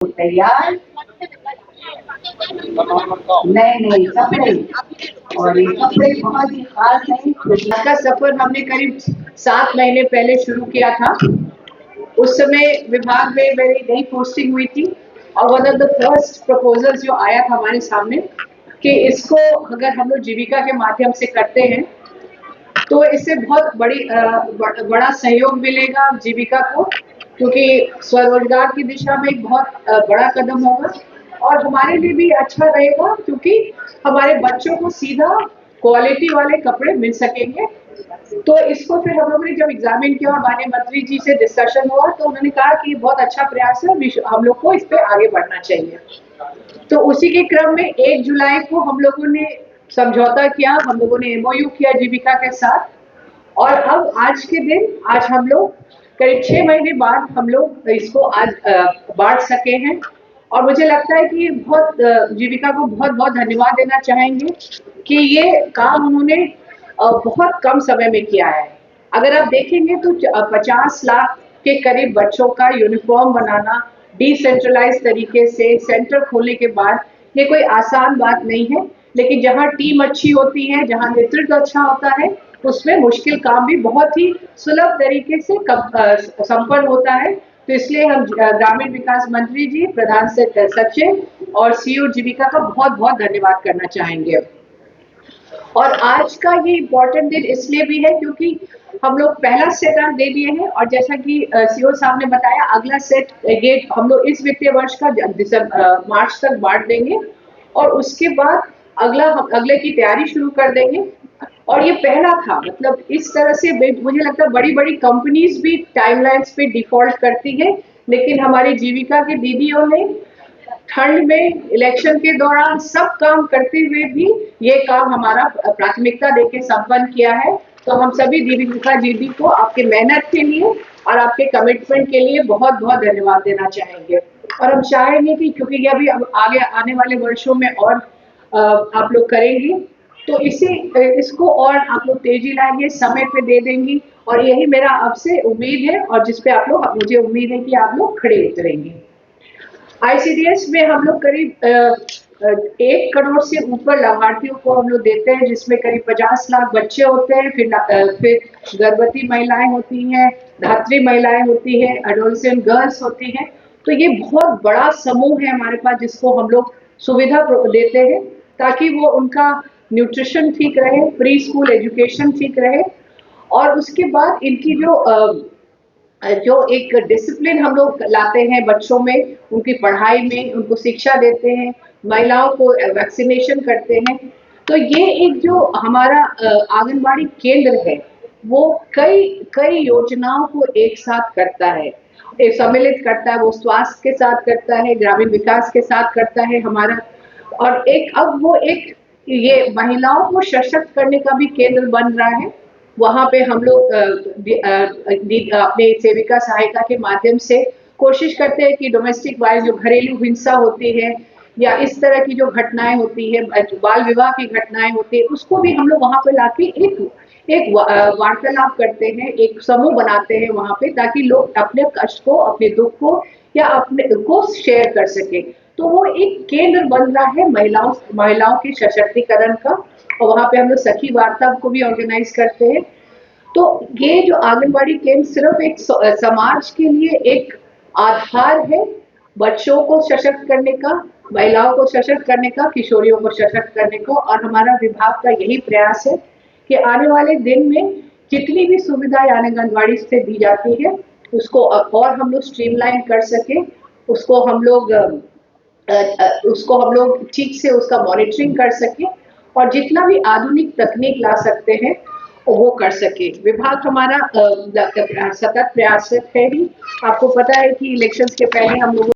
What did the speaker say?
तैयार नए नए कपड़े और ये कपड़े बहुत ही खास हैं। का सफर हमने करीब 7 महीने पहले शुरू किया था। उस समय विभाग में मेरी नई पोस्टिंग हुई थी और one of the first proposals जो आया था हमारे सामने कि इसको अगर हम लोग जीविका के माध्यम से करते हैं तो इससे बहुत बड़ा सहयोग मिलेगा जीविका को, क्योंकि स्वरोजगार की दिशा में एक बहुत बड़ा कदम होगा और हमारे लिए भी अच्छा रहेगा, क्योंकि हमारे बच्चों को सीधा क्वालिटी वाले कपड़े मिल सकेंगे। तो इसको फिर हम लोगों ने जब एग्जामिन किया और माननीय मंत्री जी से डिस्कशन हुआ तो उन्होंने कहा कि बहुत अच्छा प्रयास है, हम लोग को इस पे आगे बढ़ना चाहिए। तो उसी के क्रम में 1 जुलाई को हम लोगों ने समझौता किया, हम लोगों ने एमओयू किया जीविका के साथ और अब आज के दिन आज हम लोग करीब 6 महीने बाद हम लोग इसको आज बांट सके हैं और मुझे लगता है कि बहुत जीविका को बहुत बहुत धन्यवाद देना चाहेंगे कि ये काम उन्होंने बहुत कम समय में किया है। अगर आप देखेंगे तो 50 लाख के करीब बच्चों का यूनिफॉर्म बनाना डिसेंट्रलाइज तरीके से सेंटर खोलने के बाद ये कोई आसान बात नहीं है, लेकिन जहाँ टीम अच्छी होती है, जहाँ नेतृत्व अच्छा होता है, उसमें मुश्किल काम भी बहुत ही सुलभ तरीके से संपन्न होता है। तो इसलिए हम ग्रामीण विकास मंत्री जी, प्रधान सचिव और सीईओ जीविका का बहुत बहुत धन्यवाद करना चाहेंगे। और आज का ये इम्पोर्टेंट दिन इसलिए भी है क्योंकि हम लोग पहला सेट आज दे दिए हैं और जैसा कि सीईओ साहब ने बताया अगला सेट ये हम लोग इस वित्तीय वर्ष का मार्च तक बांट देंगे और उसके बाद अगले की तैयारी शुरू कर देंगे। और ये पहला था, मतलब इस तरह से मुझे लगता है बड़ी बड़ी कंपनीज भी टाइमलाइंस पे डिफॉल्ट करती है, लेकिन हमारी जीविका के दीदियों ने ठंड में इलेक्शन के दौरान सब काम करते हुए भी ये काम हमारा प्राथमिकता देके संपन्न किया है। तो हम सभी दीपिका दीदी को आपके मेहनत के लिए और आपके कमिटमेंट के लिए बहुत बहुत धन्यवाद देना चाहेंगे। और हम चाहेंगे कि क्योंकि ये अभी आगे आने वाले वर्षों में और आप लोग करेंगी तो इसको और आप लोग तेजी लाएंगे, समय पे दे देंगी और यही मेरा आपसे उम्मीद है और जिसपे आप लोग मुझे उम्मीद है कि आप लोग खड़े उतरेंगे। आईसीडीएस में हम लोग करीब 1 करोड़ से ऊपर लाभार्थियों को हम लोग देते हैं, जिसमें करीब 50 लाख बच्चे होते हैं, फिर गर्भवती महिलाएं होती हैं, धात्री महिलाएं होती हैं, एडोलेसेंट गर्ल्स होती हैं। तो ये बहुत बड़ा समूह है हमारे पास जिसको हम लोग सुविधा देते हैं ताकि वो उनका न्यूट्रिशन ठीक रहे, प्री स्कूल एजुकेशन ठीक रहे और उसके बाद इनकी जो एक डिसिप्लिन हम लोग लाते हैं बच्चों में, उनकी पढ़ाई में उनको शिक्षा देते हैं, महिलाओं को वैक्सीनेशन करते हैं। तो ये एक जो हमारा आंगनबाड़ी केंद्र है वो कई कई योजनाओं को एक साथ करता है, एक सम्मिलित करता है, वो स्वास्थ्य के साथ करता है, ग्रामीण विकास के साथ करता है हमारा। और एक ये महिलाओं को सशक्त करने का भी केंद्र बन रहा है। वहाँ पे हम लोग अपने सेविका सहायता के माध्यम से कोशिश करते हैं कि डोमेस्टिक वायलेंस जो घरेलू हिंसा होती है या इस तरह की जो घटनाएं होती है, बाल विवाह की घटनाएं होती है, उसको भी हम लोग वहाँ पे लाके एक वार्तालाप करते हैं, एक समूह बनाते हैं वहाँ पे ताकि लोग अपने कष्ट को, अपने दुख को या अपने को शेयर कर सके। तो वो एक केंद्र बन रहा है महिलाओं के सशक्तिकरण का और वहाँ पे हम लोग सखी वार्ता को भी ऑर्गेनाइज करते हैं। तो ये जो आंगनबाड़ी केंद्र सिर्फ एक समाज के लिए एक आधार है, बच्चों को सशक्त करने का, महिलाओं को सशक्त करने का, किशोरियों को सशक्त करने को। और हमारा विभाग का यही प्रयास है कि आने वाले दिन में जितनी भी सुविधाएं आंगनबाड़ी से दी जाती है उसको और हम लोग स्ट्रीमलाइन कर सके, उसको हम लोग ठीक से उसका मॉनिटरिंग कर सके और जितना भी आधुनिक तकनीक ला सकते हैं वो कर सके। विभाग हमारा सतत प्रयासरत है ही। आपको पता है कि इलेक्शंस के पहले हम लोगों